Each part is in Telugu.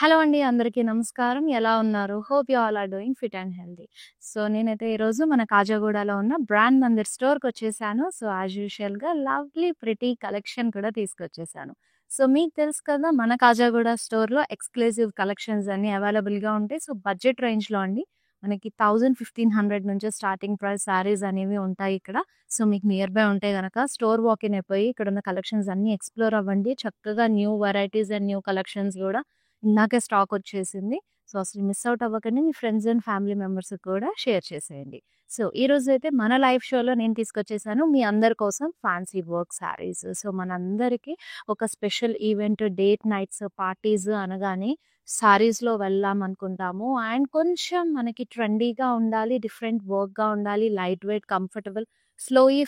హలో అండి. అందరికీ నమస్కారం. ఎలా ఉన్నారు? Hope you all are doing fit and healthy. So, నేనైతే ఈరోజు మన కాజాగూడలో ఉన్న బ్రాండ్ మందిర్ స్టోర్‌కొచ్చేసాను. సో, యాజ్ యూజువల్‌గా లవ్లీ ప్రిటీ కలెక్షన్ కూడా తీసుకొచ్చేసాను. సో, మీకు తెలుసు కదా! మన కాజాగూడ స్టోర్‌లో ఎక్స్‌క్లూజివ్ కలెక్షన్స్ అన్నీ అవైలబుల్‌గా ఉంటాయి. సో, బడ్జెట్ రేంజ్‌లో అండి. మనకి 1000, 1500 నుంచే స్టార్టింగ్ ప్రైస్ శారీస్ అనేవి ఉంటాయి ఇక్కడ. సో, మీకు నియర్ బై ఉంటే గనక స్టోర్ వాకిన్ అయిపోయి ఇక్కడున్న కలెక్షన్స్ అన్నీ ఎక్స్‌ప్లోర్ అవ్వండి. చక్కగా new varieties and new collections గూడా ఇందాకే స్టాకొచ్చేసింది. సో, అసలు మిస్ అవుట్ అవ్వకండి. మీ ఫ్రెండ్స్ అండ్ ఫ్యామిలీ మెంబర్స్‌కి కూడా షేర్ చేసేయండి. సో, ఈరోజైతే మన లైవ్ షోలో నేను తీసుకొచ్చేసాను మీ అందరి కోసం ఫ్యాన్సీ వర్క్ శారీస్. సో, మనందరికీ ఒక special event, date nights, parties అనగానే శారీస్‌లో వెళ్దామనుకుంటాము. అండ్ కొంచెం మనకి ట్రెండీగా ఉండాలి, డిఫరెంట్ వర్క్‌గా ఉండాలి, లైట్ వెయిట్, కంఫర్టబుల్, ఫ్లోయీ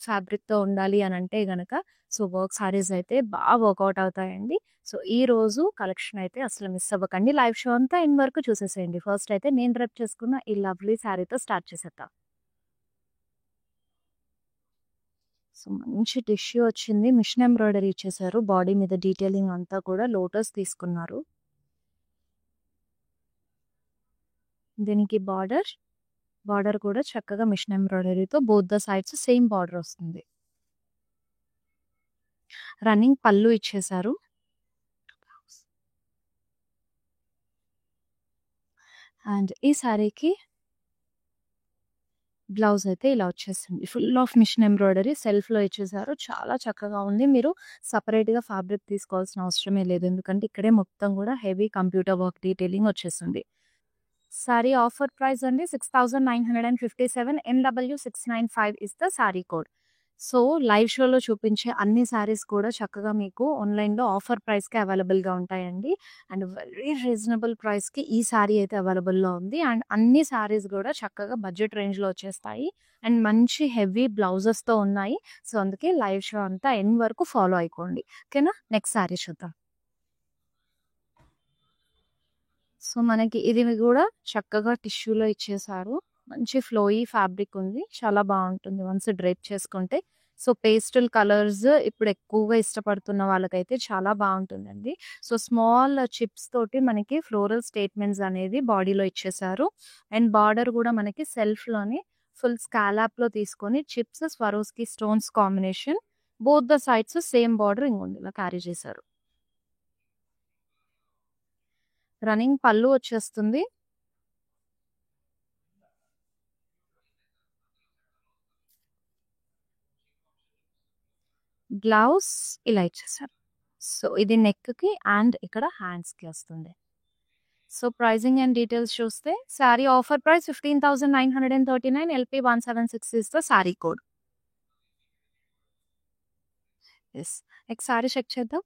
ఫ్యాబ్రిక్‌తో ఉండాలి అనంటే గనక సో, వర్క్ శారీస్ అయితే వర్కౌట్ అవుతాయండి. సో, ఈరోజు కలెక్షన్ అయితే అసలు మిస్ అవ్వకండి. లైవ్ షో అంతా ఎండ్ వరకు చూసేసేయండి. ఫస్ట్ అయితే నేను డ్రెప్ చేసుకున్న ఈ లవ్లీ శారీతో స్టార్ట్ చేసేద్దాం. సో, మంచి టిష్యూ వచ్చింది. మిషన్ ఎంబ్రాయిడరీ ఇచ్చేసారు. బాడీ మీద డీటెయిలింగ్ అంతా కూడా లోటస్ తీసుకున్నారు. దీనికి బార్డర్ కూడా చక్కగా మిషన్ ఎంబ్రాయిడరీతో both the sides same border వస్తుంది. రన్నింగ్ పళ్ళు ఇచ్చేసారు. అండ్ ఈ శారీకి బ్లౌజ్ అయితే ఇలా వచ్చేసింది. ఫుల్ ఆఫ్ మిషన్ ఎంబ్రాయిడరీ సెల్ఫ్‌లో ఇచ్చేసారు. చాలా చక్కగా ఉంది. మీరు సెపరేట్‌గా ఫ్యాబ్రిక్ తీసుకోవాల్సిన అవసరమే లేదు. ఎందుకంటే ఇక్కడే మొత్తం కూడా హెవీ కంప్యూటర్ వర్క్ డీటెయిలింగ్ వచ్చేసింది. సారీ ఆఫర్ ప్రైస్ అండి 6957 NW695 is the sorry code. So, live షోలో చూపించే అన్ని సారీస్ కూడా చక్కగా మీకు ఆన్‌లైన్‌లో ఆఫర్ ప్రైస్‌కే అవైలబుల్‌గా ఉంటాయండి. అండ్ వెరీ రీజనబుల్ ప్రైస్‌కి ఈ సారీ అయితే అవైలబుల్‌లో ఉంది. అండ్ అన్ని సారీస్ కూడా చక్కగా బడ్జెట్ రేంజ్‌లో వచ్చేస్తాయి. అండ్ మంచి హెవీ బ్లౌజెస్‌తో ఉన్నాయి. సో, అందుకే లైవ్ షో అంతా ఎండ్ వరకు ఫాలో అయికోండి. ఓకేనా? నెక్స్ట్ సారీ చూద్దాం. సో, మనకి ఇది గూడా చక్కగా టిష్యూలో ఇచ్చేసారు. మంచి ఫ్లోయీ ఫ్యాబ్రిక్ ఉంది. చాలా బావుంటుంది వన్స్ డ్రేప్ చేసుకుంటే. సో, పేస్టల్ కలర్స్ ఇప్పుడు ఎక్కువగా ఇష్టపడుతున్న వాళ్ళకైతే చాలా బావుంటుందండి. సో, స్మాల్ చిప్స్ తోటి మనకి ఫ్లోరల్ స్టేట్మెంట్స్ అనేది బాడీలో ఇచ్చేసారు. అండ్ బార్డర్ గూడా మనకి సెల్ఫ్‌లోనే ఫుల్ స్కాలప్‌లో తీసుకొని chips, Swarovski stones combination. Both the sides same border ఇంగోండి ఇలా క్యారీ చేశారు. రన్నింగ్ పళ్ళు వచ్చేస్తుంది. బ్లౌజ్ ఇలా ఇచ్చేసారు. సో, ఇది నెక్‌కి అండ్ ఇక్కడ హ్యాండ్స్‌కి వస్తుంది. సో, ప్రైజింగ్ అండ్ డీటెయిల్స్ చూస్తే sari offer price 15,939 LP176 is the sorry code. Yes. Next sari check చేద్దాం.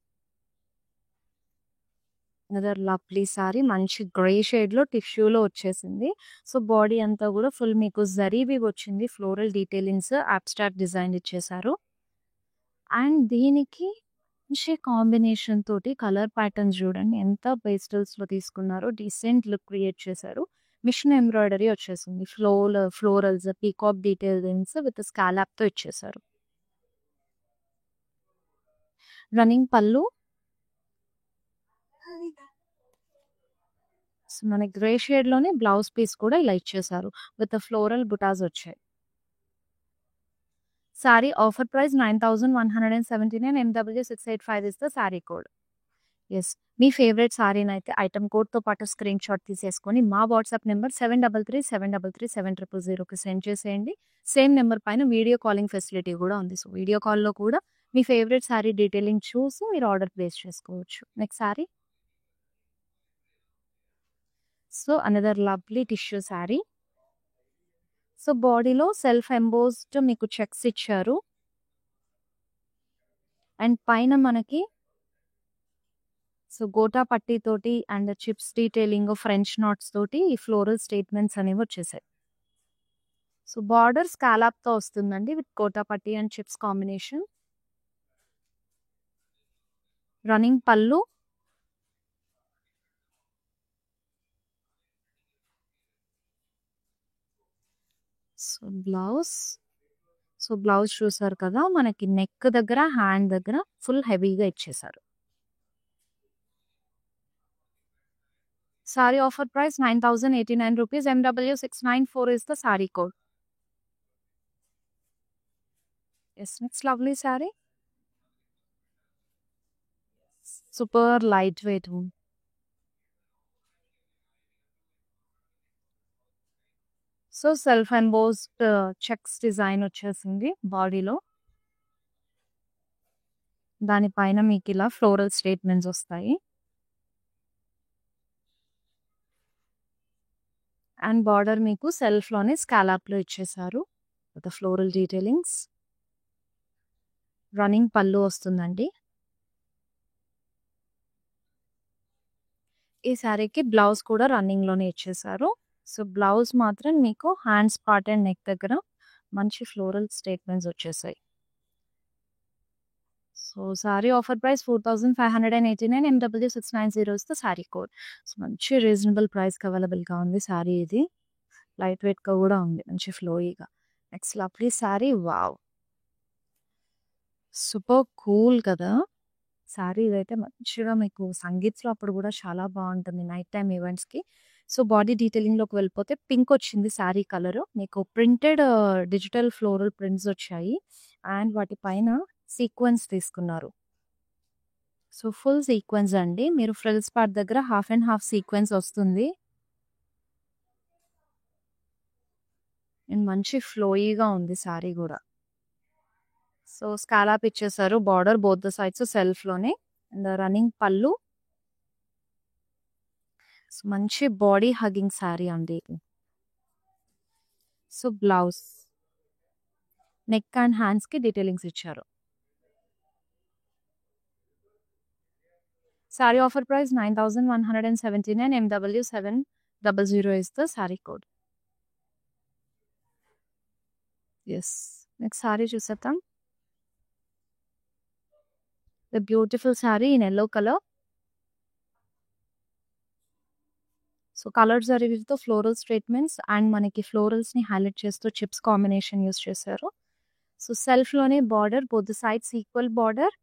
అనదర్ లవ్లీ సారీ మంచి గ్రే షేడ్‌లో టిష్యూలో వచ్చేసింది. సో, బాడీ అంతా కూడా ఫుల్ మీకు జరీ వీవ్ వచ్చింది. ఫ్లోరల్ డీటెయిలింగ్స్, అబ్స్ట్రాక్ట్ డిజైన్ ఇచ్చేసారు. అండ్ దీనికి మంచి కాంబినేషన్ తోటి కలర్ ప్యాటర్న్స్ చూడండి ఎంత పేస్టల్స్‌లో తీసుకున్నారో డీసెంట్ లుక్ క్రియేట్ చేశారు. మిషన్ ఎంబ్రాయిడరీ వచ్చేసింది. ఫ్లోరల్స్, పీకాక్ డీటెయిలింగ్స్ విత్ స్కాలప్‌తో ఇచ్చేసారు. రన్నింగ్ పళ్ళు. సో, మనకి గ్రే షేడ్‌లోనే బ్లౌజ్ పీస్ కూడా ఇలా ఇచ్చేసారు. విత్ ఫ్లోరల్ బుటాస్ వచ్చాయి. Saree offer price 9179 MW685 is the sorry code. Yes. మీ ఫేవరెట్ సారీనైతే ఐటెమ్ కోడ్‌తో పాటు స్క్రీన్ షాట్ తీసేసుకొని మా వాట్సాప్ నంబర్ 7337337000కి సెండ్ చేసేయండి. సేమ్ నంబర్ పైన వీడియో కాలింగ్ ఫెసిలిటీ గూడా ఉంది. సో, వీడియో కాల్‌లో కూడా మీ ఫేవరెట్ సారీ డీటెయిలింగ్ చూసి మీరు ఆర్డర్ ప్లేస్ చేసుకోవచ్చు. Next saree. So, another lovely tissue saree. So, బాడీలో సెల్ఫ్ ఎంబోస్డ్ మీకు చెక్స్ ఇచ్చారు. అండ్ పైన మనకి సో, గోటా పట్టీతోటి and chips detailing, French knots తోటి ఈ ఫ్లోరల్ స్టేట్మెంట్స్ అనేవి వచ్చేసాయి. సో, బార్డర్ స్కాలప్‌తో వస్తుందండి విత్ కోటా పట్టీ and chips combination. Running pallu. So, blouse. So, blouse చూసారు కదా! మనకి నెక్ దగ్గర, హ్యాండ్ దగ్గర ఫుల్ హెవీగా ఇచ్చేసారు. Saree offer price 9,089 rupees. MW694 is the saree code. Yes, next lovely saree. Super lightweight. So self embossed checks design వచ్చేసింది బాడీలో. దానిపైన మీకు ఇలా ఫ్లోరల్ స్టేట్మెంట్స్ వస్తాయి. అండ్ బార్డర్ మీకు సెల్ఫ్లోనే స్కాలాప్లో ఇచ్చేసారు విత్ ఫ్లోరల్ డీటెయిలింగ్స్. రన్నింగ్ పళ్ళు వస్తుందండి. ఈ శారీకి బ్లౌజ్ కూడా రన్నింగ్లోనే ఇచ్చేసారు. సో బ్లౌజ్ మాత్రం మీకు హ్యాండ్స్ పార్ట్ అండ్ నెక్ దగ్గర మంచి ఫ్లోరల్ స్టేట్మెంట్స్ వచ్చేసాయి. So saree offer price 4,589. MW690 is the sorry code. So మంచి రీజనబుల్ ప్రైస్కి అవైలబుల్గా ఉంది సారీ. ఇది లైట్ వెయిట్గా కూడా ఉంది, మంచి ఫ్లోయిగా. Next lovely saree. Wow, super cool కదా సారీ. ఇదైతే మంచిగా మీకు సంగీత్లో అప్పుడు కూడా చాలా బాగుంటుంది నైట్ టైం ఈవెంట్స్కి. సో బాడీ డీటెయిలింగ్లోకి వెళ్ళిపోతే పింక్ వచ్చింది శారీ కలర్. మీకు ప్రింటెడ్ డిజిటల్ ఫ్లోరల్ ప్రింట్స్ వచ్చాయి అండ్ వాటి పైన సీక్వెన్స్ తీసుకున్నారు. సో ఫుల్ సీక్వెన్స్ అండి. మీరు ఫ్రిల్స్ పార్ట్ దగ్గర హాఫ్ అండ్ హాఫ్ సీక్వెన్స్ వస్తుంది అండ్ మంచి ఫ్లోయీగా ఉంది శారీ కూడా. సో స్కాలాప్ ఇచ్చేసారు border both the sides సెల్ఫ్లోనే. And running pallu. So మంచి బాడీ హగ్గింగ్ శారీ అండి. సో బ్లౌజ్, నెక్ అండ్ హ్యాండ్స్కి డీటెయిలింగ్స్ ఇచ్చారు. Saree offer price 9,179. MW700 is the saree code. Yes, next saree చూసేద్దాం. The beautiful saree in yellow colour. So colour జరీతో ఫ్లోరల్ స్టేట్మెంట్స్ అండ్ మనకి ఫ్లోరల్స్ని హైలైట్ చేస్తూ చిప్స్ కాంబినేషన్ యూస్ చేశారు. సో సెల్ఫ్లోనే border both the sides equal border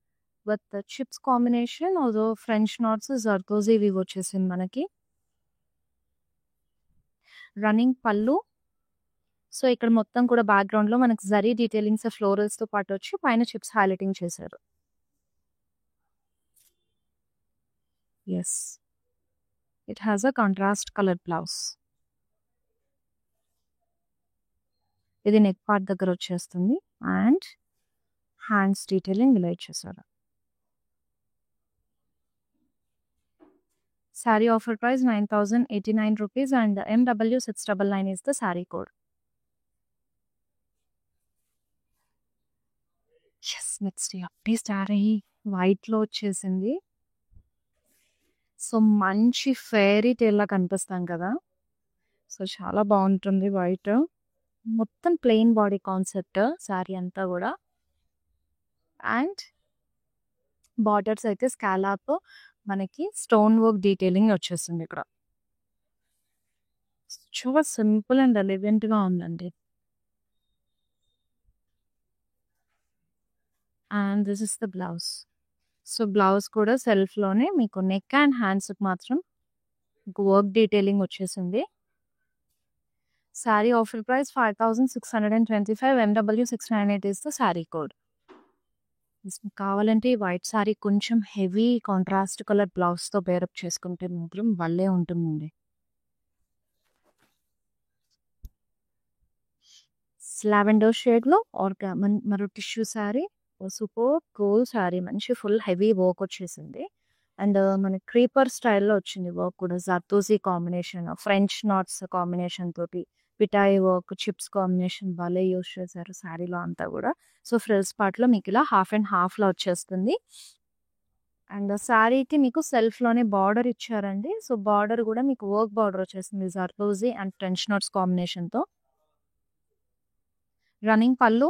with chips combination. Also French knots zardozi ఇవి వచ్చేసింది మనకి. రన్నింగ్ పళ్ళు. సో ఇక్కడ మొత్తం కూడా బ్యాక్గ్రౌండ్లో మనకి జరీ డీటెయిలింగ్స్ ఫ్లోరల్స్తో పాటు వచ్చి పైన చిప్స్ హైలైటింగ్ చేశారు. Yes, it has a contrast colour blouse. ఇది నెక్ పార్ట్ దగ్గర వచ్చేస్తుంది అండ్ హ్యాండ్స్ డీటెయిలింగ్ ఇలా ఇచ్చేసారు. Sari offer price 9,089 rupees and MW699 is the saree code. Yes, next అప్పటి సారీ వైట్లో వచ్చేసింది. సో మంచి ఫెయిరీ టేల్ లా కనిపిస్తాం కదా. సో చాలా బాగుంటుంది వైట్. మొత్తం ప్లెయిన్ బాడీ కాన్సెప్ట్ సారీ అంతా కూడా. అండ్ బార్డర్స్ అయితే స్కాలాప్ మనకి స్టోన్ వర్క్ డీటెయిలింగ్ వచ్చేస్తుంది ఇక్కడ. చాలా సింపుల్ అండ్ ఎలిగెంట్గా ఉందండి. And this is the blouse. So blouse కూడా సెల్ఫ్లోనే మీకు నెక్ అండ్ హ్యాండ్స్కి మాత్రం వర్క్ డీటెయిలింగ్ వచ్చేసింది. Saree offer price 5,625. MW698 is the saree code. కావాలంటే ఈ వైట్ సారీ కొంచెం హెవీ కాంట్రాస్ట్ కలర్ బ్లౌజ్తో పేరప్ చేసుకుంటే మాత్రం భలే ఉంటుందండి. లావెండర్ షేడ్లో మరో tissue sari. Super cool sari, మంచి ఫుల్ హెవీ వర్క్ వచ్చేసింది. అండ్ మన క్రీపర్ స్టైల్లో వచ్చింది వర్క్ కూడా. Zardozi combination, French knots combination తోటి పిటాయి వర్క్, చిప్స్ కాంబినేషన్ భలే యూస్ చేశారు శారీలో అంతా కూడా. సో ఫ్రిల్స్ పార్ట్లో మీకు ఇలా హాఫ్ అండ్ హాఫ్లో వచ్చేస్తుంది. అండ్ శారీకి మీకు సెల్ఫ్లోనే బార్డర్ ఇచ్చారండి. సో బార్డర్ కూడా మీకు వర్క్ బార్డర్ వచ్చేసింది జర్దోజీ అండ్ ఫ్రెంచ్ నాట్స్ కాంబినేషన్తో. రన్నింగ్ పళ్ళు.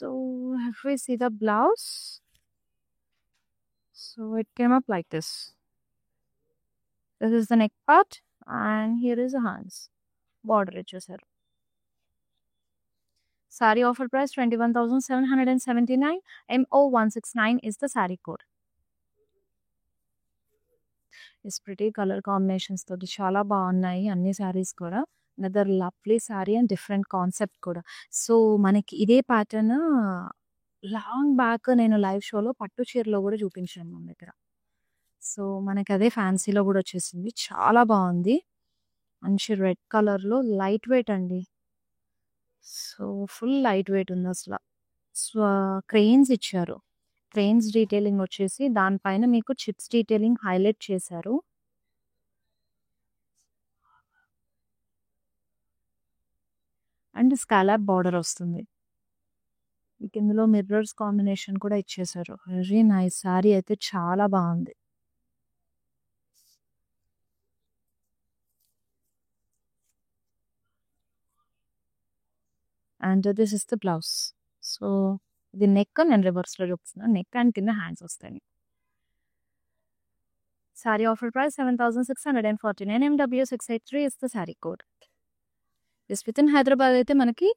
So if we see the blouse, so it came up like this. This is the neck part and here is the hands. Border ichesaru. Saree offer price 21,779. MO169 is the saree code. It's pretty colour combinations తోటి చాలా బాగున్నాయి అన్ని శారీస్ కూడా. Another lovely sari and different concept కూడా. సో మనకి ఇదే ప్యాటర్న్ లాంగ్ బ్యాక్ నేను లైవ్ షోలో పట్టు చీరలో కూడా చూపించాను మన దగ్గర. సో మనకి అదే ఫ్యాన్సీలో కూడా వచ్చేసింది. చాలా బాగుంది. మంచి రెడ్ కలర్లో లైట్ వెయిట్ అండి. సో ఫుల్ లైట్ వెయిట్ ఉంది అసలు. క్రెయిన్స్ ఇచ్చారు. క్రెయిన్స్ డీటెయిలింగ్ వచ్చేసి దానిపైన మీకు చిప్స్ డీటెయిలింగ్ హైలైట్ చేశారు. అండ్ స్కాలప్ బార్డర్ వస్తుంది. మీకు ఇందులో మిర్రర్స్ కాంబినేషన్ కూడా ఇచ్చేసారు. Very nice. శారీ అయితే చాలా బాగుంది. And this is the blouse. So ఇది నెక్ నేను రివర్స్లో చూపిస్తున్నాను. నెక్ అండ్ కింద హ్యాండ్స్ వస్తాయి. Sari offer price 7,649. MW683 is the sari code. Just with in Hyderabad అయితే మనకి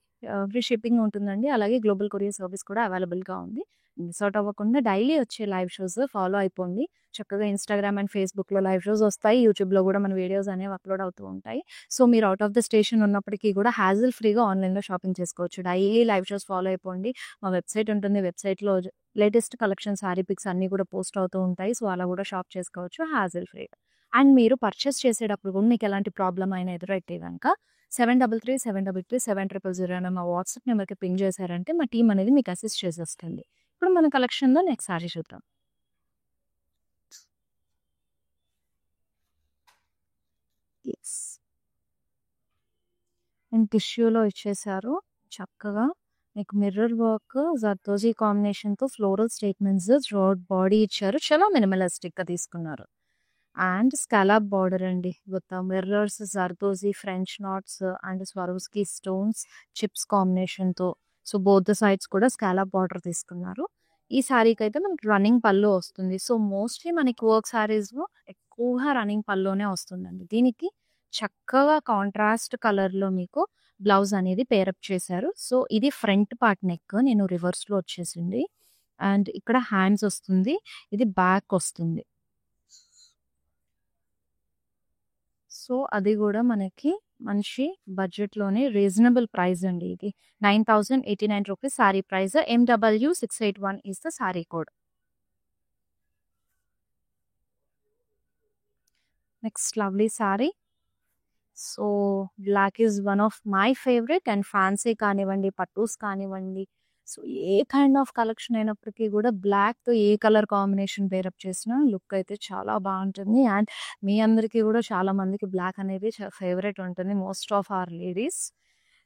ఫ్రీ షిప్పింగ్ ఉంటుందండి. అలాగే గ్లోబల్ కొరియర్ సర్వీస్ కూడా అవైలబుల్గా ఉంది. మిస్ అవుట్ అవ్వకుండా డైలీ వచ్చే లైవ్ షోస్ ఫాలో అయిపోండి. చక్కగా ఇన్స్టాగ్రామ్ అండ్ ఫేస్బుక్లో లైవ్ షోస్ వస్తాయి. యూట్యూబ్లో కూడా మన వీడియోస్ అనేవి అప్లోడ్ అవుతూ ఉంటాయి. సో మీరు అవుట్ ఆఫ్ ద స్టేషన్ ఉన్నప్పటికీ కూడా హ్యాజిల్ ఫ్రీగా ఆన్లైన్లో షాపింగ్ చేసుకోవచ్చు. డైలీ లైవ్ షోస్ ఫాలో అయిపోండి. మా వెబ్సైట్ ఉంటుంది. వెబ్సైట్లో లేటెస్ట్ కలెక్షన్ శారీ పిక్స్ అన్నీ కూడా పోస్ట్ అవుతూ ఉంటాయి. సో అలా కూడా షాప్ చేసుకోవచ్చు హ్యాజిల్ ఫ్రీగా. అండ్ మీరు పర్చేస్ చేసేటప్పుడు కూడా మీకు ఎలాంటి ప్రాబ్లం అయినా ఎదురైతే కనుక 7337337000 అనే మా వాట్సాప్ నెంబర్కి పింగ్ చేశారంటే మా టీం అనేది మీకు అసిస్ట్ చేసేస్తుంది. ఇప్పుడు మన కలెక్షన్లో నెక్స్ట్ సారీ చూద్దాం. ఎస్ అండ్ టిష్యూలో ఇచ్చేసారు. చక్కగా మీకు మిర్రర్ వర్క్ జర్దోజీ కాంబినేషన్తో ఫ్లోరల్ స్టేట్మెంట్స్ థ్రూఅవుట్ బాడీ ఇచ్చారు. చాలా మినిమలిస్టిక్గా తీసుకున్నారు. అండ్ స్కాలప్ బార్డర్ అండి with mirrors zardozi French NATS and Swarovski stones chips కాంబినేషన్తో. సో బోత్ ద సైడ్స్ కూడా స్కాలప్ బార్డర్ తీసుకున్నారు. ఈ శారీకి అయితే మనకి రన్నింగ్ పళ్ళు వస్తుంది. సో మోస్ట్లీ మనకి వర్క్ శారీస్లో ఎక్కువగా రన్నింగ్ పళ్ళునే వస్తుందండి. దీనికి చక్కగా కాంట్రాస్ట్ కలర్లో మీకు బ్లౌజ్ అనేది పేరప్ చేశారు. సో ఇది ఫ్రంట్ పార్ట్ నెక్ నేను రివర్స్లో వచ్చేసింది. అండ్ ఇక్కడ హ్యాండ్స్ వస్తుంది. ఇది బ్యాక్ వస్తుంది. సో అది కూడా మనకి మంచి బడ్జెట్లోనే రీజనబుల్ ప్రైస్ అండి. ఇది 9,089 rupees sari price. MW681 is the sari code. Next lovely sari. So black is one of my favourite. And fancy కానివ్వండి, పట్టూస్ కానివ్వండి, సో ఏ కైండ్ ఆఫ్ కలెక్షన్ అయినప్పటికీ కూడా బ్లాక్తో ఏ కలర్ కాంబినేషన్ పేరప్ చేసినా లుక్ అయితే చాలా బాగుంటుంది. అండ్ మీ అందరికీ కూడా చాలా మందికి బ్లాక్ అనేది ఫేవరెట్ ఉంటుంది, most of our ladies.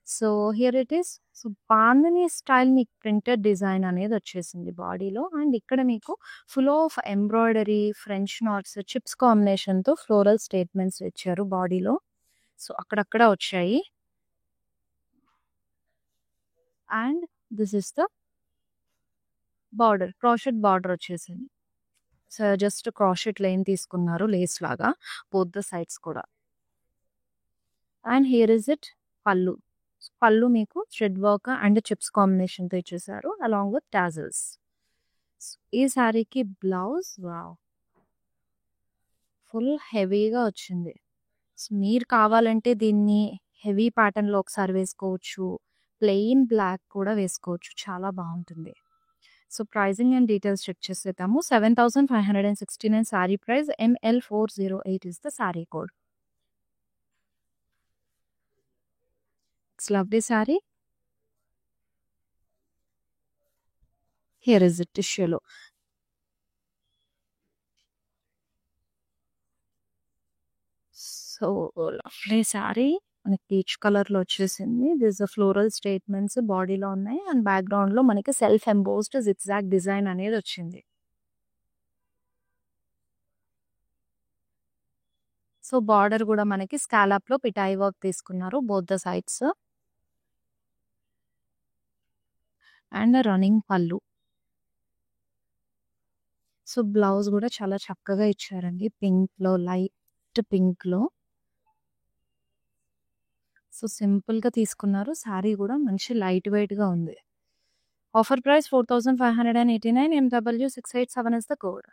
So here it is. So bandhani style మీకు ప్రింటెడ్ డిజైన్ అనేది వచ్చేసింది బాడీలో. అండ్ ఇక్కడ మీకు full of embroidery French knots chips కాంబినేషన్తో ఫ్లోరల్ స్టేట్మెంట్స్ ఇచ్చారు బాడీలో. సో అక్కడక్కడ వచ్చాయి. And this is the border. Crochet border వచ్చేసింది. సో జస్ట్ క్రాషెట్ లైన్ తీసుకున్నారు లేస్ లాగా బోత్ ద సైడ్స్ కూడా. And here is it pallu. Pallu మీకు థ్రెడ్ వర్క్ అండ్ చిప్స్ కాంబినేషన్తో ఇచ్చేసారు అలాంగ్ విత్ టాజల్స్. ఈ శారీకి బ్లౌజ్ వావ్ ఫుల్ హెవీగా వచ్చింది. సో మీరు కావాలంటే దీన్ని హెవీ ప్యాటర్న్లో ఒకసారి వేసుకోవచ్చు, ప్లెయిన్ బ్లాక్ కూడా వేసుకోవచ్చు, చాలా బాగుంటుంది. So pricing and details check చేసేద్దాము. 7,569 saree price. ML408 is the sari code. It's lovely saree. Here is it టిష్యూలో. సో లవ్లీ శారీ మనకి పీచ్ కలర్లో వచ్చేసింది. దిస్ ఫ్లోరల్ స్టేట్మెంట్స్ బాడీలో ఉన్నాయి. అండ్ బ్యాక్గ్రౌండ్లో మనకి సెల్ఫ్ ఎంబోస్డ్ జిగ్జాగ్ డిజైన్ అనేది వచ్చింది. సో బార్డర్ కూడా మనకి స్కాలప్లో పిటాయి వర్క్ తీసుకున్నారు both the sides. And running pallu. So blouse కూడా చాలా చక్కగా ఇచ్చారండి, పింక్లో లైట్ పింక్లో. సో సింపుల్గా తీసుకున్నారు. శారీ కూడా మంచి లైట్ వెయిట్గా ఉంది. Offer price 4,589. MW687 is the code.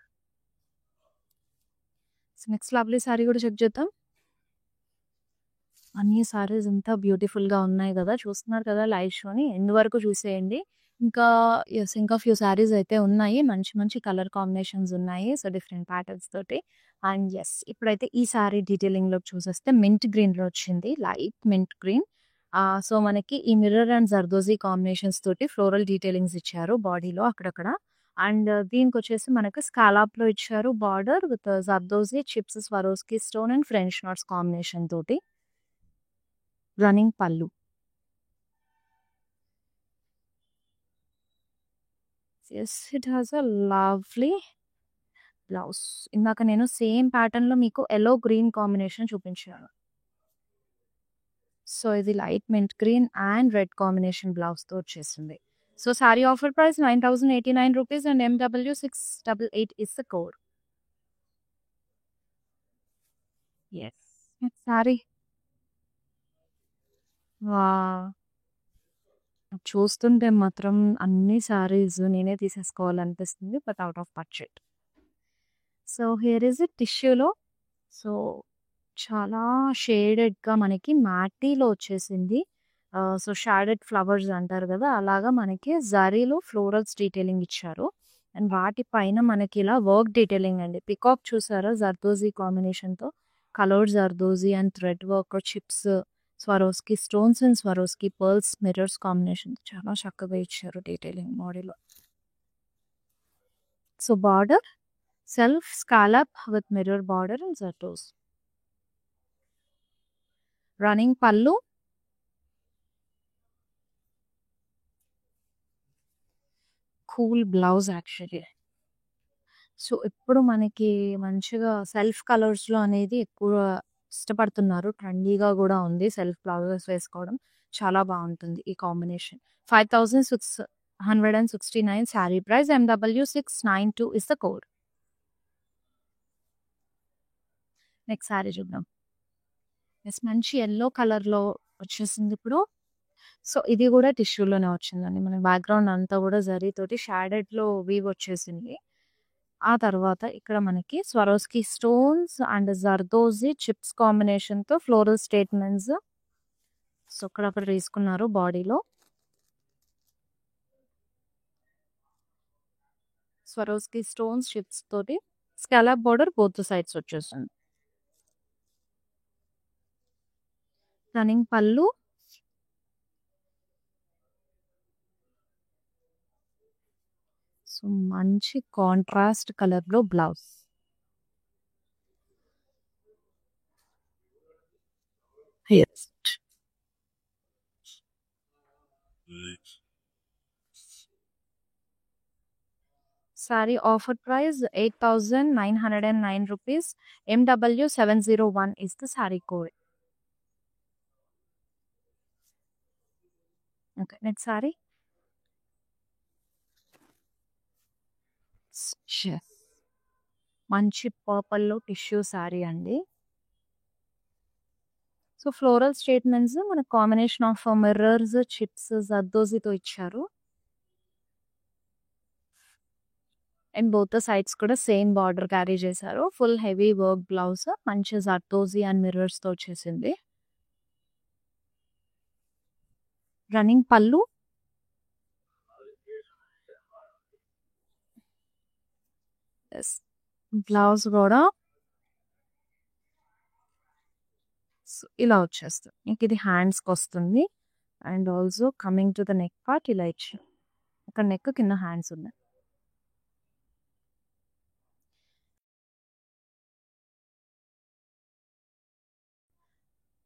Next lovely sorry కూడా చెక్ చేద్దాం. అన్ని సారీస్ ఎంత బ్యూటిఫుల్‌గా ఉన్నాయి గదా! చూస్తున్నారు కదా లైవ్ షోని. ఎండ్ వరకు చూసేయండి. ఇంకా ఇంకా ఫ్యూ సారీస్ అయితే ఉన్నాయి. మంచి మంచి కలర్ కాంబినేషన్స్ ఉన్నాయి. సో, డిఫరెంట్ ప్యాటర్న్స్ తోటి. అండ్ ఇప్పుడైతే ఈ సారీ డీటెయిలింగ్‌లోకి చూసేస్తే మింట్ గ్రీన్‌లో వచ్చింది. Light mint green. సో, మనకి ఈ మిర్రర్ అండ్ జర్దోజీ కాంబినేషన్స్ తోటి ఫ్లోరల్ డీటెయిలింగ్స్ ఇచ్చారు బాడీలో అక్కడక్కడ. అండ్ దీనికొచ్చేసి మనకు స్కాలప్‌లో ఇచ్చారు border with zardozi, chips, Swarovski stone and French knots combination తోటి. Running pallu. It has a lovely blouse. ఇందాక నేను సేమ్ ప్యాటర్న్‌లో మీకు యెల్లో గ్రీన్ కాంబినేషన్ చూపించాను. సో, ఇది light mint green and red combination బ్లౌజ్‌తో వచ్చేసింది. So, saree offer price ₹9,089 and MW688 is the code. Saree. Wow! చూస్తుంటే మాత్రం అన్ని సారీస్ నేనే తీసేసుకోవాలనిపిస్తుంది. But out of budget. So, here is it టిష్యూలో. సో, చాలా షేడెడ్‌గా మనకి మ్యాటీలో వచ్చేసింది. సో, షాడెడ్ ఫ్లవర్స్ అంటారు గదా! అలాగా మనకి జరీలో ఫ్లోరల్స్ డీటెయిలింగ్ ఇచ్చారు. అండ్ వాటి పైన మనకి ఇలా వర్క్ డీటెయిలింగ్ అండి. పికాక్ చూసారా జర్దోజీ కాంబినేషన్‌తో coloured zardozi and thread work, chips, Swarovski stones and Swarovski pearls, mirrors combination చాలా చక్కగా ఇచ్చారు డీటెయిలింగ్ బాడీలో. So, border self scallop with mirror border and zardozi. Running pallu. Cool blouse actually. So, ఇప్పుడు మనకి మంచిగా సెల్ఫ్ కలర్స్‌లో అనేది ఎక్కువ ఇష్టపడుతున్నారు. ట్రెండీగా గూడా ఉంది సెల్ఫ్ బ్లౌజెస్ వేసుకోవడం. చాలా బావుంటుంది ఈ combination. 5669 sorry price. MW692 is the code. Next sorry చూద్దాం. మంచి యెల్లో కలర్‌లో వచ్చేసింది ఇప్పుడు. సో, ఇది గూడా టిష్యూలోనే వచ్చిందండి. మన బ్యాక్‌గ్రౌండ్ అంతా గూడా జరీతోటి షాడెడ్‌లో వీవ్ వచ్చేసింది. ఆ తర్వాత ఇక్కడ మనకి Swarovski stones and zardozi chips కాంబినేషన్‌తో ఫ్లోరల్ స్టేట్మెంట్స్. సో, అక్కడక్కడ తీసుకున్నారు బాడీలో. స్వరోస్కీ స్టోన్స్, చిప్స్ తోటి స్కాలప్ బోర్డర్ బోత్ సైడ్స్ వచ్చేసింది. రన్నింగ్ పళ్ళు. సో, మంచి కాంట్రాస్ట్ కలర్‌లో blouse. Yes. Sorry offer price ₹8,909. MW701 is the saree code. Okay, next saree. Yes. మంచి పర్పుల్‌లో టిష్యూ సారీ అండి. సో, ఫ్లోరల్ స్టేట్మెంట్స్ మనకు కాంబినేషన్ ఆఫ్ మిర్రర్స్, చిప్స్, జర్దోజీతో ఇచ్చారు. అండ్ బోత్ ద సైడ్స్ కూడా సేమ్ బార్డర్ క్యారీ చేశారు. ఫుల్ హెవీ వర్క్ బ్లౌజ్ మంచి జర్దోజీ అండ్ మిర్రర్స్‌తో వచ్చేసింది. రన్నింగ్ పళ్ళు. బ్లౌజ్ కూడా ఇలా వచ్చేస్తుంది. మీకు ఇది హ్యాండ్స్‌కి వస్తుంది. And also coming to the neck part ఇలా ఇచ్చారు. ఇక్కడ నెక్ కింద హ్యాండ్స్ ఉన్నాయి.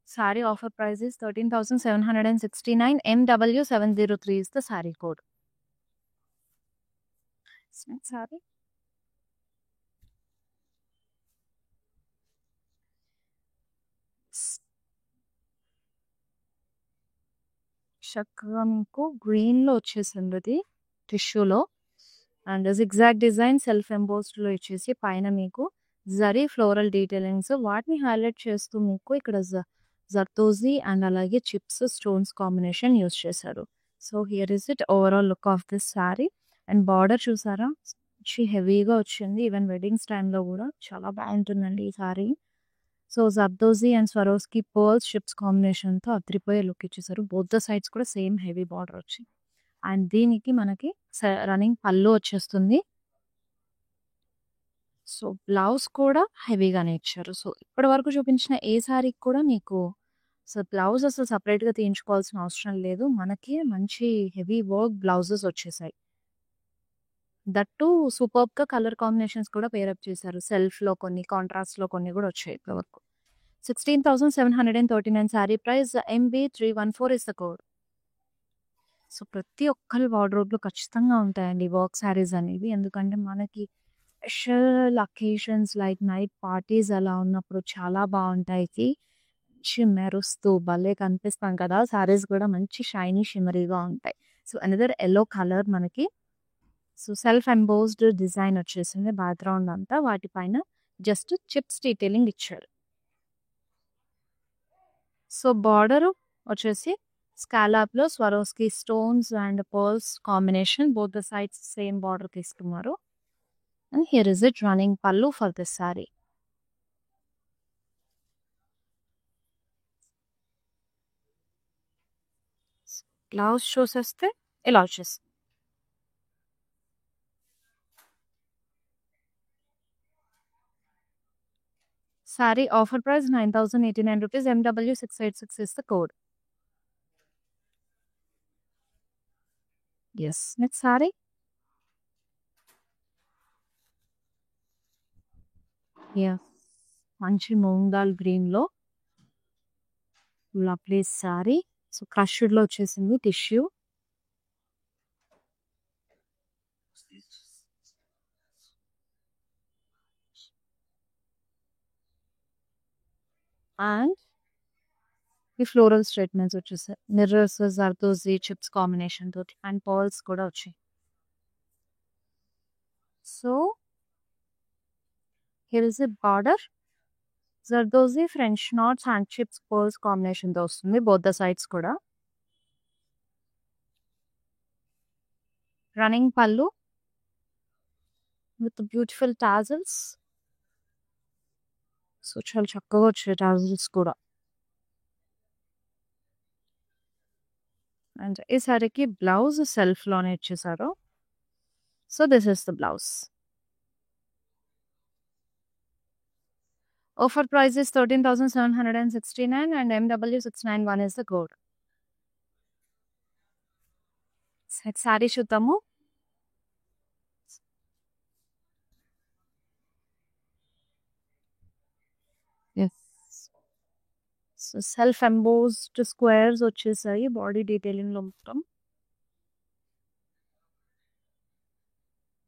Saree offer price is 13,769. MW703 is the saree code. Next saree. చక్కగా మీకు గ్రీన్‌లో వచ్చేసింది ఇది టిష్యూలో. అండ్ జిగ్‌జాగ్ డిజైన్ సెల్ఫ్ ఎంబోస్డ్‌లో ఇచ్చేసి పైన మీకు జరీ ఫ్లోరల్ డీటెయిలింగ్స్ వాటిని హైలైట్ చేస్తూ మీకు ఇక్కడ జర్దోజీ అండ్ అలాగే చిప్స్, స్టోన్స్ కాంబినేషన్ యూజ్ చేశారు. So, here is it overall look of this sorry. And border చూసారా? మంచి హెవీగా వచ్చింది. ఈవెన్ వెడ్డింగ్స్ టైమ్‌లో గూడా చాలా బావుంటుందండి ఈ sorry. So, zardozi and Swarovski pearls ships కాంబినేషన్‌తో అదిరిపోయే లుక్ ఇచ్చేసారు. బోత్ ద సైడ్స్ కూడా సేమ్ హెవీ బార్డర్ వచ్చింది. అండ్ దీనికి మనకి రన్నింగ్ పల్లు వచ్చేస్తుంది. సో, బ్లౌజ్ కూడా హెవీగానే ఇచ్చారు. సో, ఇప్పటి వరకు చూపించిన ఏ సారీకి కూడా మీకు బ్లౌజ్ అసలు సెపరేట్‌గా తీయించుకోవాల్సిన అవసరం లేదు. మనకి మంచి హెవీ వర్క్ బ్లౌజెస్ వచ్చేసాయి. దట్ టూ సూపర్బ్‌గా కలర్ కాంబినేషన్స్ కూడా పెయిర్ అప్ చేశారు. సెల్ఫ్‌లో కొన్ని, కాంట్రాస్ట్‌లో కొన్ని కూడా వచ్చాయి ఇప్పటి వరకు. 16,739 sorry price MB314 is the code. So, ప్రతి ఒక్కరి వార్డ్‌రోబ్‌లో ఖచ్చితంగా ఉంటాయండి వర్క్ సారీస్ అనేవి. ఎందుకంటే మనకి special occasions like night parties అలా ఉన్నప్పుడు చాలా బావుంటాయి. మంచి మెరుస్తూ భలే కనిపిస్తాం కదా! సారీస్ కూడా మంచి షైనీ షిమ్మరీగా ఉంటాయి. సో, అనదర్ యెల్లో కలర్ మనకి సో, సెల్ఫ్ ఎంబోస్డ్ డిజైన్ వచ్చేసింది బ్యాక్‌గ్రౌండ్ అంతా. వాటిపైన జస్ట్ చిప్స్ డీటెయిలింగ్ ఇచ్చారు. సో, బార్డరు వచ్చేసి స్కాలప్‌లో Swarovski stones and pearls combination both the sides same border తీసుకున్నారు. And here is it running pallu for this saree. Blouse చూసేస్తే ఇలా వచ్చేసింది. Saree offer price 9,089 rupees. MW686 is the code. Yes. Next saree. Yeah. మంచి మూంగ్ దాల్ గ్రీన్‌లో లవ్లీ సారీ. సో, క్రష్డ్‌లో వచ్చేసింది టిష్యూ. అండ్ ఈ ఫ్లోరల్ స్ట్రేట్‌మెంట్స్ వచ్చేసాయి. మిర్రర్స్, జర్దోజీ చిప్స్ కాంబినేషన్ తోటి అండ్ పర్ల్స్ కూడా వచ్చాయి. So, here is a border. Zardozi French NATS and chips pearls కాంబినేషన్‌తో వస్తుంది బోత్ ద సైడ్స్ కూడా. రన్నింగ్ పల్లు విత్ బ్యూటిఫుల్ టాజిల్స్. సో, చాలా చక్కగా వచ్చాయి టాజిల్స్ కూడా. అండ్ ఈ సారీకి బ్లౌజ్ సెల్ఫ్‌లోనే ఇచ్చేసారు. So, this is the blouse. Offer price is 13,769 and MW691 is the code. Next saree చూద్దాము. సో, సెల్ఫ్ ఎంబోస్డ్ స్క్వేర్స్ వచ్చేసాయి బాడీ డీటెయిలింగ్‌లో మొత్తం.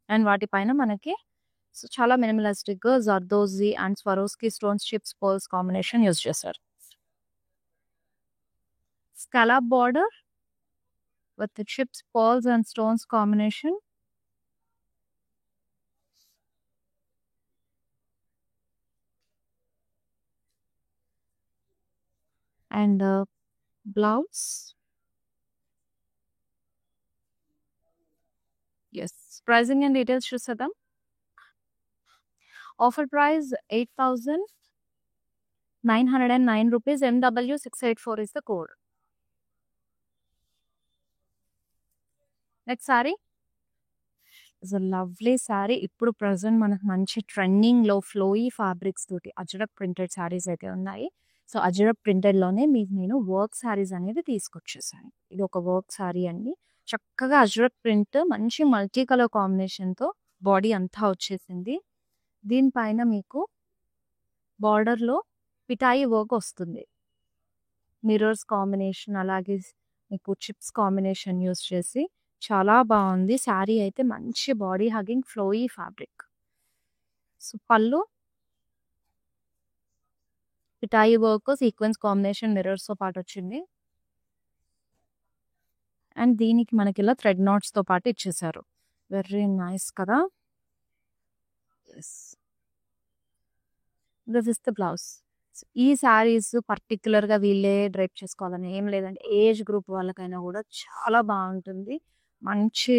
అండ్ వాటిపైన మనకి సో, చాలా మినిమలిస్టిక్‌గా zardozi and Swarovski stones chips pearls combination use చేశారు. Scallop border with chips pearls and stones combination. And blouse. Yes. Pricing and details చూసేద్దాం. Offer price 8,909 rupees. MW684 is the code. Next saree is a lovely sorry. ఇప్పుడు ప్రెజెంట్ మనకు మంచి ట్రెండింగ్‌లో ఫ్లోయీ ఫ్యాబ్రిక్స్ తోటి అజ్రక్ ప్రింటెడ్ సారీస్ అయితే ఉన్నాయి. సో, అజ్రక్ ప్రింటెడ్‌లోనే మీకు నేను వర్క్ సారీస్ అనేది తీసుకొచ్చేసాను. ఇది ఒక వర్క్ సారీ అండి. చక్కగా అజ్రక్ ప్రింట్ మంచి మల్టీ కలర్ కాంబినేషన్‌తో బాడీ అంతా వచ్చేసింది. దీనిపైన మీకు బార్డర్‌లో పిఠాయి వర్క్ వస్తుంది. మిర్రర్స్ కాంబినేషన్ అలాగే మీకు చిప్స్ కాంబినేషన్ యూజ్ చేసి చాలా బావుంది. సారీ అయితే మంచి body hugging flowy fabric. So, పల్లు పిఠాయి వర్క్ సీక్వెన్స్ కాంబినేషన్ మిర్రర్స్‌తో పాటు వచ్చింది. అండ్ దీనికి మనకి ఇలా థ్రెడ్ నాట్స్‌తో పాటు ఇచ్చేసారు. వెరీ నైస్ కదా! Yes. This is the blouse. ఈ సారీస్ పర్టిక్యులర్‌గా వీళ్ళే డ్రేప్ చేసుకోవాలని ఏం లేదండి. ఏజ్ గ్రూప్ వాళ్ళకైనా కూడా చాలా బావుంటుంది. మంచి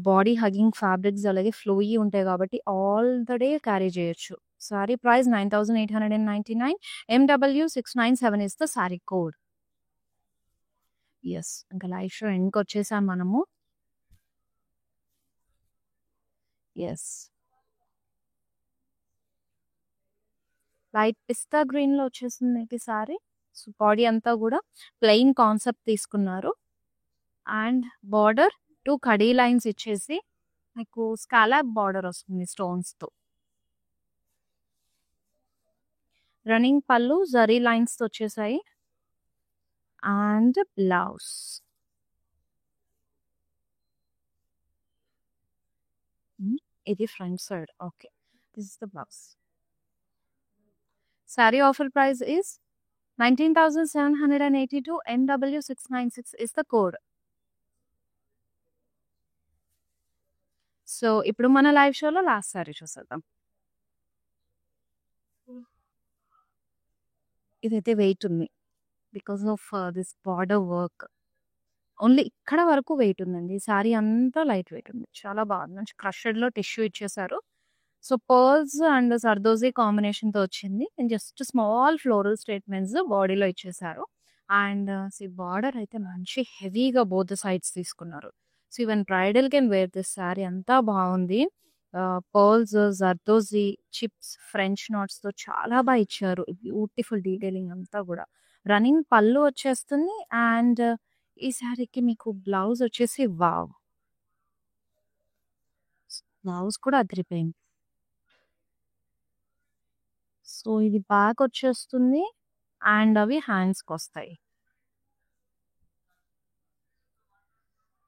బాడీ హగ్గింగ్ ఫ్యాబ్రిక్స్ అలాగే ఫ్లోయీ ఉంటాయి కాబట్టి ఆల్ ద డే క్యారీ చేయొచ్చు. Sorry price 9899. MW697 is the sorry code. Yes. ఇంకా లైవ్ షో ఎండ్‌కి వచ్చేసాం మనము. యెస్. లైట్ పిస్తా గ్రీన్‌లో వచ్చేసింది ఈ సారీ. సో బాడీ అంతా కూడా ప్లెయిన్ కాన్సెప్ట్ తీసుకున్నారు. అండ్ బార్డర్ 2 కడీ లైన్స్ ఇచ్చేసి మీకు స్కాలప్ బార్డర్ వస్తుంది స్టోన్స్‌తో. రన్నింగ్ పళ్ళు జరీ లైన్స్‌తో వచ్చేసాయి. And blouse. ఇది front side. Okay. This is the blouse. Saree offer price is 19,782. MW696 is the code. So ఇప్పుడు మన లైవ్ షోలో లాస్ట్ సారీ చూసేద్దాం. ఇదైతే వెయిట్ ఉంది because of this border work. Only ఇక్కడ వరకు వెయిట్ ఉందండి. సారీ అంతా లైట్ వెయిట్ ఉంది. చాలా బాగుంది. మంచి క్రషెడ్లో టిష్యూ ఇచ్చేసారు. సో పర్ల్స్ అండ్ సర్దోజీ కాంబినేషన్తో వచ్చింది. And just small floral statements బాడీలో ఇచ్చేసారు. అండ్ బార్డర్ అయితే మంచి హెవీగా బోత్ సైడ్స్ తీసుకున్నారు. So even bridal can wear this sari. అంతా బాగుంది. పర్ల్స్, జర్దోజీ, చిప్స్, ఫ్రెంచ్ నాట్స్తో చాలా బాగా ఇచ్చారు. బ్యూటిఫుల్ డీటెయిలింగ్ అంతా కూడా. రన్నింగ్ పళ్ళు వచ్చేస్తుంది. అండ్ ఈ సారీకి మీకు బ్లౌజ్ వచ్చేసి వావ్. బ్లౌజ్ కూడా అదిరిపోయింది. సో ఇది బ్యాక్ వచ్చేస్తుంది. అండ్ అవి హ్యాండ్స్కి వస్తాయి.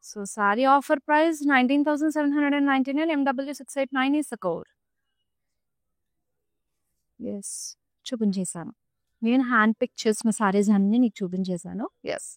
So saree offer price 19,799. MW689 is the code. Yes. చూపించేశాను. నేను హ్యాండ్ పిక్ చేసిన సారీస్ అన్నీ నీకు చూపించేశాను. ఎస్.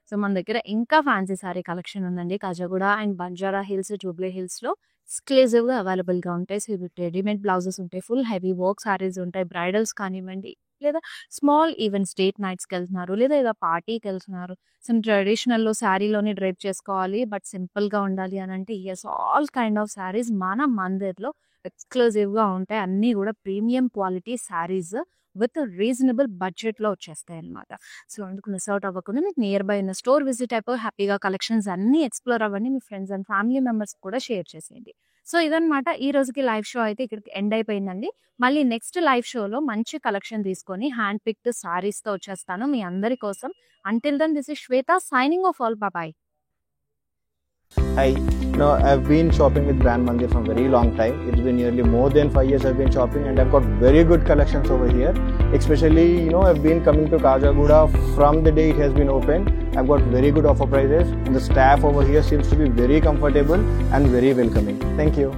సో మన దగ్గర ఇంకా ఫ్యాన్సీ సారీ కలెక్షన్ ఉందండి. Khajaguda and Banjara hills, Jubilee హిల్స్లో ఎక్స్క్లూజివ్గా అవైలబుల్గా ఉంటాయి. సో రెడీమేడ్ బ్లౌజెస్ ఉంటాయి, ఫుల్ హెవీ వర్క్ సారీస్ ఉంటాయి. బ్రైడల్స్ కానివ్వండి, లేదా స్మాల్ ఈవెంట్స్, డేట్ నైట్స్కి వెళ్తున్నారు, లేదా ఏదో పార్టీకి వెళ్తున్నారు, సమ్ ట్రెడిషనల్లో శారీలోనే డ్రైప్ చేసుకోవాలి బట్ సింపుల్గా ఉండాలి అని అంటే yes, all kind of saris మన మందిర్లో ఎక్స్క్లూజివ్గా ఉంటాయి. అన్నీ కూడా premium quality saris with reasonable బడ్జెట్లో వచ్చేస్తాయి అనమాట. సో అందుకు మిస్ అవుట్ అవ్వకుండా మీకు నియర్ బై ఉన్న స్టోర్ విజిట్ అయిపోయి హ్యాపీగా కలెక్షన్స్ అన్నీ ఎక్స్ప్లోర్ అవ్వండి. మీ ఫ్రెండ్స్ అండ్ ఫ్యామిలీ మెంబర్స్ కూడా షేర్ చేసేయండి. సో ఇదనమాట ఈ రోజుకి లైవ్ షో అయితే ఇక్కడికి ఎండ్ అయిపోయిందండి. మళ్ళీ నెక్స్ట్ లైవ్ షోలో మంచి కలెక్షన్ తీసుకొని హ్యాండ్ పిక్డ్ సారీస్తో వచ్చేస్తాను మీ అందరి కోసం. Until then this is Shweta signing off. All bye. Hi, I've been shopping with Brand Mandir for a very long time. It's been nearly more than 5 years I've been shopping, and I've got very good collections over here. Especially, I've been coming to Kajagoda from the day it has been open. I've got very good offer prices, and the staff over here seems to be very comfortable and very welcoming. Thank you.